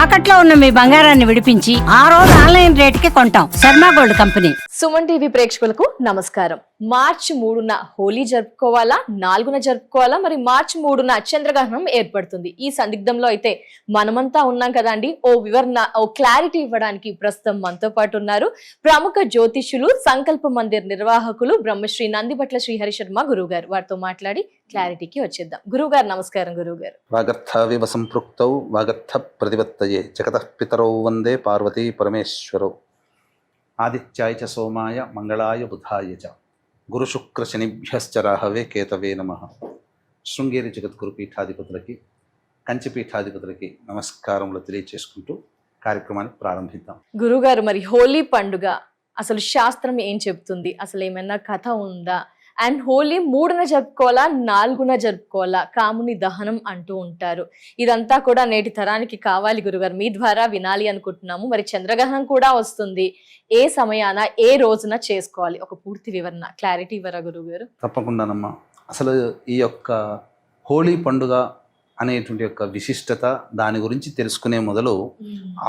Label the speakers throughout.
Speaker 1: తాకట్లో ఉన్న మీ బంగారాన్ని విడిపించి ఆ రోజు ఆన్లైన్ రేటుకి కొంటాం. Sharma gold company.
Speaker 2: Suman TV ప్రేక్షకులకు నమస్కారం. మార్చి 3న హోలీ జరుపుకోవాలా, 4న జరుపుకోవాలా, మరి మార్చి 3న చంద్రగ్రహణం ఏర్పడుతుంది. ఈ సందిగ్ధంలో అయితే మనమంతా ఉన్నాం కదండి. ఓ వివరణ, ఓ క్లారిటీ ఇవ్వడానికి ప్రస్తుతం మనతో పాటు ఉన్నారు ప్రముఖ జ్యోతిష్యులు, సంకల్ప మందిర్ నిర్వాహకులు బ్రహ్మశ్రీ నందిబట్ల శ్రీహరి శర్మ గురువు గారు. వారితో మాట్లాడి క్లారిటీకి వచ్చేద్దాం. గురువు గారు నమస్కారం. గురువు గారు,
Speaker 3: వాగర్థావివ సంపృక్తౌ వాగర్థ ప్రతిపత్తయే జగతః పితరౌ వందే పార్వతీ పరమేశ్వరౌ. ఆదిత్యాయ చ సోమాయ మంగళాయ బుధాయ చ గురుశుక్ర శనిభ్యశ్చ రాహవే కేతవే నమః. శృంగేరి జగద్గురు పీఠాధిపతులకి, కంచి పీఠాధిపతులకి నమస్కారములు తెలియచేసుకుంటూ కార్యక్రమాన్ని ప్రారంభిద్దాం.
Speaker 2: గురుగారు, మరి హోలీ పండుగ అసలు శాస్త్రం ఏం చెప్తుంది? అసలు ఏమైనా కథ ఉందా? అండ్ హోలీ 3న జరుపుకోవాలా, 4న జరుపుకోవాలా? కాముని దహనం అంటూ ఉంటారు. ఇదంతా కూడా నేటి తరానికి కావాలి గురుగారు, మీ ద్వారా వినాలి అనుకుంటున్నాము. మరి చంద్రగ్రహణం కూడా వస్తుంది. ఏ సమయాన, ఏ రోజున చేసుకోవాలి? ఒక పూర్తి వివరణ, క్లారిటీ ఇవ్వరా గురువు గారు?
Speaker 3: తప్పకుండానమ్మా. అసలు ఈ యొక్క హోలీ పండుగ అనేటువంటి యొక్క విశిష్టత, దాని గురించి తెలుసుకునే మొదలు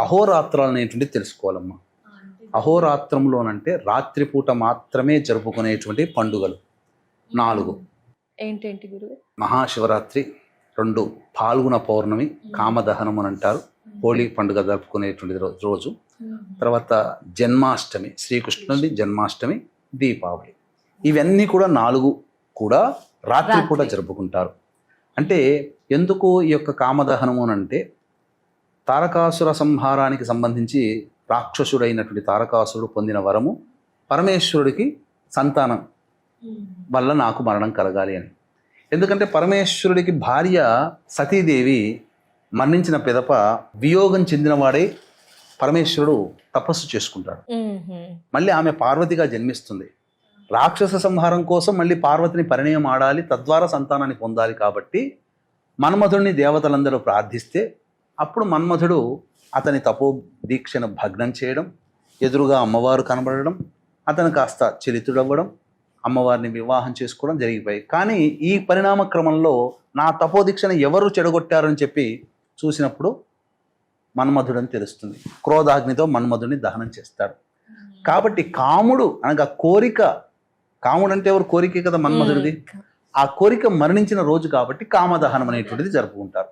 Speaker 3: అహోరాత్రాలు అనేటువంటి తెలుసుకోవాలమ్మా. అహోరాత్రంలోనంటే రాత్రిపూట మాత్రమే జరుపుకునేటువంటి పండుగలు 4.
Speaker 2: ఏంటేంటి గురువు?
Speaker 3: మహాశివరాత్రి, 2 పాల్గొన పౌర్ణమి, కామదహనం అని అంటారు, హోలీ పండుగ జరుపుకునేటువంటి రోజు. తర్వాత జన్మాష్టమి, శ్రీకృష్ణుడి జన్మాష్టమి, దీపావళి. ఇవన్నీ కూడా 4 కూడా రాత్రిపూట జరుపుకుంటారు. అంటే ఎందుకు ఈ యొక్క కామదహనము అంటే, తారకాసుర సంహారానికి సంబంధించి రాక్షసుడైనటువంటి తారకాసురుడు పొందిన వరము పరమేశ్వరుడికి సంతానం వల్ల నాకు మరణం కలగాలి అని. ఎందుకంటే పరమేశ్వరుడికి భార్య సతీదేవి మరణించిన పిదప వియోగం చెందినవాడే పరమేశ్వరుడు తపస్సు చేసుకుంటాడు. మళ్ళీ ఆమె పార్వతిగా జన్మిస్తుంది. రాక్షస సంహారం కోసం మళ్ళీ పార్వతిని పరిణయం ఆడాలి, తద్వారా సంతానాన్ని పొందాలి. కాబట్టి మన్మధుడిని దేవతలందరూ ప్రార్థిస్తే అప్పుడు మన్మధుడు అతని తపో దీక్షను భగ్నం చేయడం, ఎదురుగా అమ్మవారు కనబడడం, అతను కాస్త చలితుడవ్వడం, అమ్మవారిని వివాహం చేసుకోవడం జరిగిపోయాయి. కానీ ఈ పరిణామ క్రమంలో నా తపోదీక్షను ఎవరు చెడగొట్టారని చెప్పి చూసినప్పుడు మన్మధుడని తెలుస్తుంది. క్రోధాగ్నితో మన్మధుడిని దహనం చేస్తాడు. కాబట్టి కాముడు అనగా కోరిక, కాముడు అంటే ఎవరు? కోరికే కదా మన్మధుడిది. ఆ కోరిక మరణించిన రోజు కాబట్టి కామదహనం అనేటువంటిది జరుపుకుంటారు.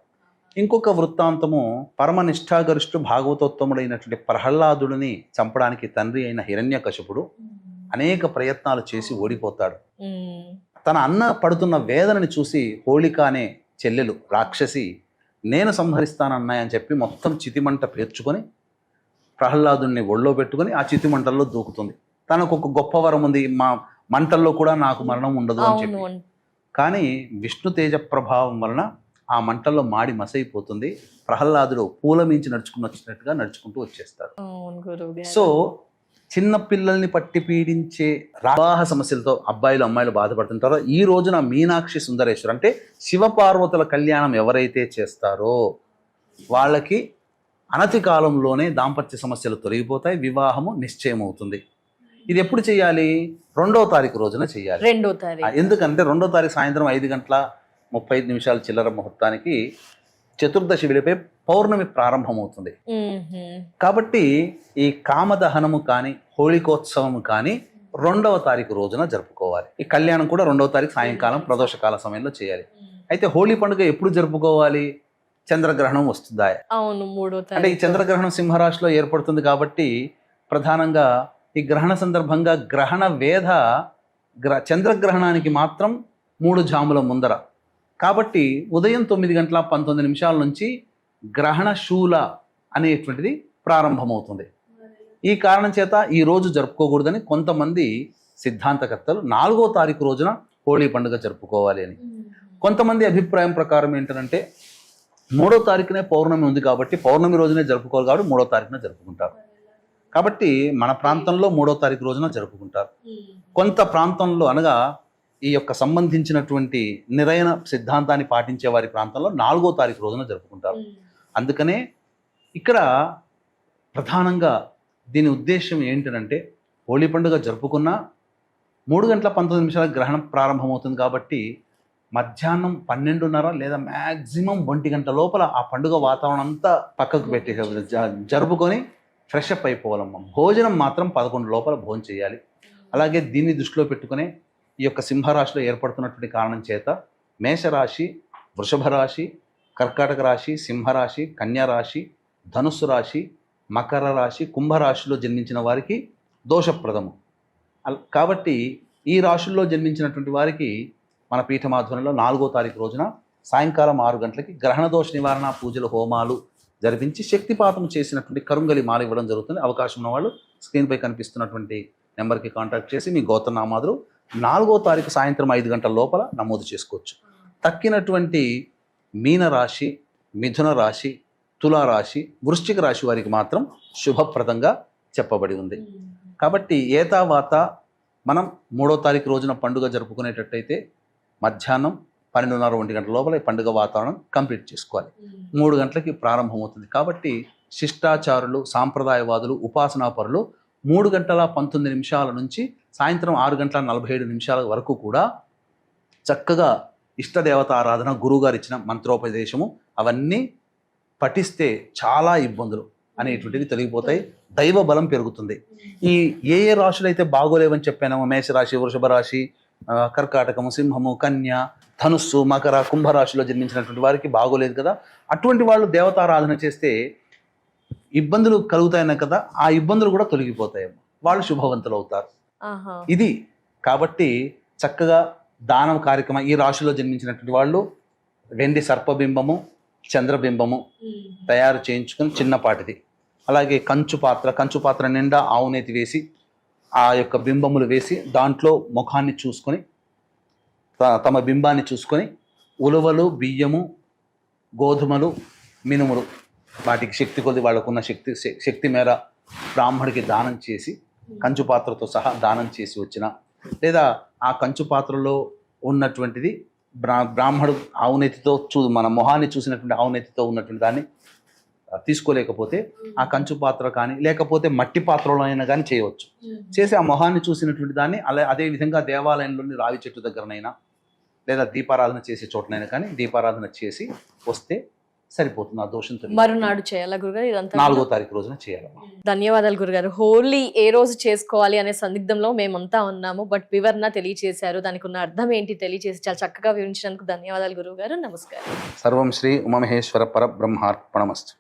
Speaker 3: ఇంకొక వృత్తాంతము, పరమ నిష్ఠాగరిష్ఠు భాగవతోత్తముడైనటువంటి ప్రహ్లాదుడిని చంపడానికి తండ్రి అయిన హిరణ్యకశిపుడు అనేక ప్రయత్నాలు చేసి ఓడిపోతాడు. తన అన్న పడుతున్న వేదనని చూసి హోళిక అనే చెల్లెలు రాక్షసి నేను సంహరిస్తానన్నాయని చెప్పి మొత్తం చితిమంట పేర్చుకొని ప్రహ్లాదుని ఒళ్ళో పెట్టుకొని ఆ చితిమంటల్లో దూకుతుంది. తనకు ఒక గొప్ప వరం ఉంది, మా మంటల్లో కూడా నాకు మరణం ఉండదు అని చెప్పి. కానీ విష్ణు తేజ ప్రభావం వలన ఆ మంటల్లో మాడి మసైపోతుంది. ప్రహ్లాదుడు పూల మించి వచ్చినట్టుగా నడుచుకుంటూ వచ్చేస్తాడు. సో చిన్న పిల్లల్ని పట్టి పీడించే వివాహ సమస్యలతో అబ్బాయిలు అమ్మాయిలు బాధపడుతుంటారో ఈ రోజున మీనాక్షి సుందరేశ్వర్ అంటే శివపార్వతుల కళ్యాణం ఎవరైతే చేస్తారో వాళ్ళకి అనతి కాలంలోనే దాంపత్య సమస్యలు తొలగిపోతాయి, వివాహము నిశ్చయం అవుతుంది. ఇది ఎప్పుడు చేయాలి? 2వ తారీఖు రోజున చేయాలి.
Speaker 2: 2వ తారీఖు.
Speaker 3: ఎందుకంటే 2వ తారీఖు సాయంత్రం 5:35 చిల్లర ముహూర్తానికి చతుర్దశి వెళ్ళిపోయి పౌర్ణమి ప్రారంభమవుతుంది. కాబట్టి ఈ కామదహనము కానీ హోళికోత్సవము కానీ 2వ తారీఖు రోజున జరుపుకోవాలి. ఈ కళ్యాణం కూడా 2వ తారీఖు సాయంకాలం ప్రదోషకాల సమయంలో చేయాలి. అయితే హోళీ పండుగ ఎప్పుడు జరుపుకోవాలి? చంద్రగ్రహణం వస్తుందా?
Speaker 2: అవును, 3వ తారీఖు.
Speaker 3: అంటే ఈ చంద్రగ్రహణం సింహరాశిలో ఏర్పడుతుంది కాబట్టి ప్రధానంగా ఈ గ్రహణ సందర్భంగా గ్రహణ వేధ చంద్రగ్రహణానికి మాత్రం 3 జాముల ముందర. కాబట్టి ఉదయం 9:19 నుంచి గ్రహణ శూల అనేటువంటిది ప్రారంభమవుతుంది. ఈ కారణం చేత ఈ రోజు జరుపుకోకూడదని కొంతమంది సిద్ధాంతకర్తలు 4వ తారీఖు రోజున హోళీ పండుగ జరుపుకోవాలి అని. కొంతమంది అభిప్రాయం ప్రకారం ఏంటంటే 3వ తారీఖునే పౌర్ణమి ఉంది కాబట్టి పౌర్ణమి రోజునే జరుపుకోవాలి కాబట్టి 3వ తారీఖున జరుపుకుంటారు. కాబట్టి మన ప్రాంతంలో 3వ తారీఖు రోజున జరుపుకుంటారు. కొంత ప్రాంతంలో అనగా ఈ యొక్క సంబంధించినటువంటి నిరయన సిద్ధాంతాన్ని పాటించే వారి ప్రాంతంలో 4వ తారీఖు రోజున జరుపుకుంటారు. అందుకనే ఇక్కడ ప్రధానంగా దీని ఉద్దేశం ఏంటంటే హోళీ పండుగ జరుపుకున్న 3:19 గ్రహణం ప్రారంభమవుతుంది కాబట్టి మధ్యాహ్నం 12:30 లేదా మ్యాక్సిమం 1 లోపల ఆ పండుగ వాతావరణం అంతా పక్కకు పెట్టి జరుపుకొని ఫ్రెష్ అప్ అయిపోవాలమ్మా. భోజనం మాత్రం 11 లోపల భోజనం చేయాలి. అలాగే దీన్ని దృష్టిలో పెట్టుకునే ఈ యొక్క సింహరాశిలో ఏర్పడుతున్నటువంటి కారణం చేత మేషరాశి, వృషభ రాశి, కర్కాటక రాశి, సింహరాశి, కన్యా రాశి, ధనుస్సు రాశి, మకర రాశి, కుంభరాశిలో జన్మించిన వారికి దోషప్రదము. కాబట్టి ఈ రాశుల్లో జన్మించినటువంటి వారికి మన పీఠమాధ్వర్యంలో 4వ తారీఖు రోజున సాయంకాలం 6 గంటలకి గ్రహణ దోష నివారణ పూజలు, హోమాలు జరిపించి శక్తిపాతం చేసినటువంటి కరుంగలి మాల ఇవ్వడం జరుగుతుంది. అవకాశం ఉన్న వాళ్ళు స్క్రీన్పై కనిపిస్తున్నటువంటి నెంబర్కి కాంటాక్ట్ చేసి మీ గోత్రనామాదులు 4వ తారీఖు సాయంత్రం 5 గంటల లోపల నమోదు చేసుకోవచ్చు. తక్కినటువంటి మీనరాశి, మిథున రాశి, తులారాశి, వృశ్చిక రాశి వారికి మాత్రం శుభప్రదంగా చెప్పబడి ఉంది. కాబట్టి ఏతావాత మనం 3వ తారీఖు రోజున పండుగ జరుపుకునేటట్టయితే మధ్యాహ్నం 12:30, 1 గంటల లోపల ఈ పండుగ వాతావరణం కంప్లీట్ చేసుకోవాలి. 3 గంటలకి ప్రారంభమవుతుంది. కాబట్టి శిష్టాచారులు, సాంప్రదాయవాదులు, ఉపాసనాపరులు 3:19 నుంచి సాయంత్రం 6:47 వరకు కూడా చక్కగా ఇష్టదేవత ఆరాధన, గురువుగారు ఇచ్చిన మంత్రోపదేశము అవన్నీ పఠిస్తే చాలా ఇబ్బందులు అనేటువంటివి తొలగిపోతాయి. దైవ బలం పెరుగుతుంది. ఈ ఏ రాశులు అయితే బాగోలేవని చెప్పానో మేషరాశి, వృషభ రాశి, కర్కాటకము, సింహము, కన్య, ధనుస్సు, మకర, కుంభరాశిలో జన్మించినటువంటి వారికి బాగోలేదు కదా, అటువంటి వాళ్ళు దేవతారాధన చేస్తే ఇబ్బందులు కలుగుతాయన్న కదా, ఆ ఇబ్బందులు కూడా తొలగిపోతాయేమో, వాళ్ళు శుభవంతులు అవుతారు. ఇది కాబట్టి చక్కగా దానం కార్యక్రమం ఈ రాశిలో జన్మించినటువంటి వాళ్ళు వెండి సర్పబింబము, చంద్రబింబము తయారు చేయించుకుని చిన్నపాటిది, అలాగే కంచు పాత్ర నిండా ఆవునేతి వేసి ఆ యొక్క బింబములు వేసి దాంట్లో ముఖాన్ని చూసుకొని తమ బింబాన్ని చూసుకొని ఉలవలు, బియ్యము, గోధుమలు, మినుములు వాటికి శక్తి కొద్ది వాళ్ళకున్న శక్తి మేర బ్రాహ్మడికి దానం చేసి కంచు పాత్రతో సహా దానం చేసి వచ్చిన, లేదా ఆ కంచు పాత్రలో ఉన్నటువంటిది బ్రాహ్మడు ఆవునేతితో మన మొహాన్ని చూసినటువంటి ఆవునేతితో ఉన్నటువంటి దాన్ని తీసుకోలేకపోతే ఆ కంచు పాత్ర కానీ లేకపోతే మట్టి పాత్రలో అయినా కానీ చేయవచ్చు. చేసి ఆ మొహాన్ని చూసినటువంటి దాన్ని అదే విధంగా దేవాలయంలోని రావి చెట్టు దగ్గరనైనా లేదా దీపారాధన చేసే చోటనైనా కానీ దీపారాధన చేసి వస్తే సరిపోతుంది. ఆ దోషం
Speaker 2: మరునాడు చేయాలా గురుగారు? ఇదంతా
Speaker 3: 4వ తారీఖు రోజున చేయాలి.
Speaker 2: ధన్యవాదాలు గురుగారు. హోలీ ఏ రోజు చేసుకోవాలి అనే సందిగ్ధంలో మేమంతా ఉన్నాము, బట్ వివరణ తెలియచేశారు. దానికి ఉన్న అర్థం ఏంటి తెలియచేసి చాలా చక్కగా వివరించినందుకు ధన్యవాదాలు గురువు గారు. నమస్కారం.
Speaker 3: సర్వం శ్రీ ఉమామహేశ్వర పరబ్రహ్మార్పణమస్తు.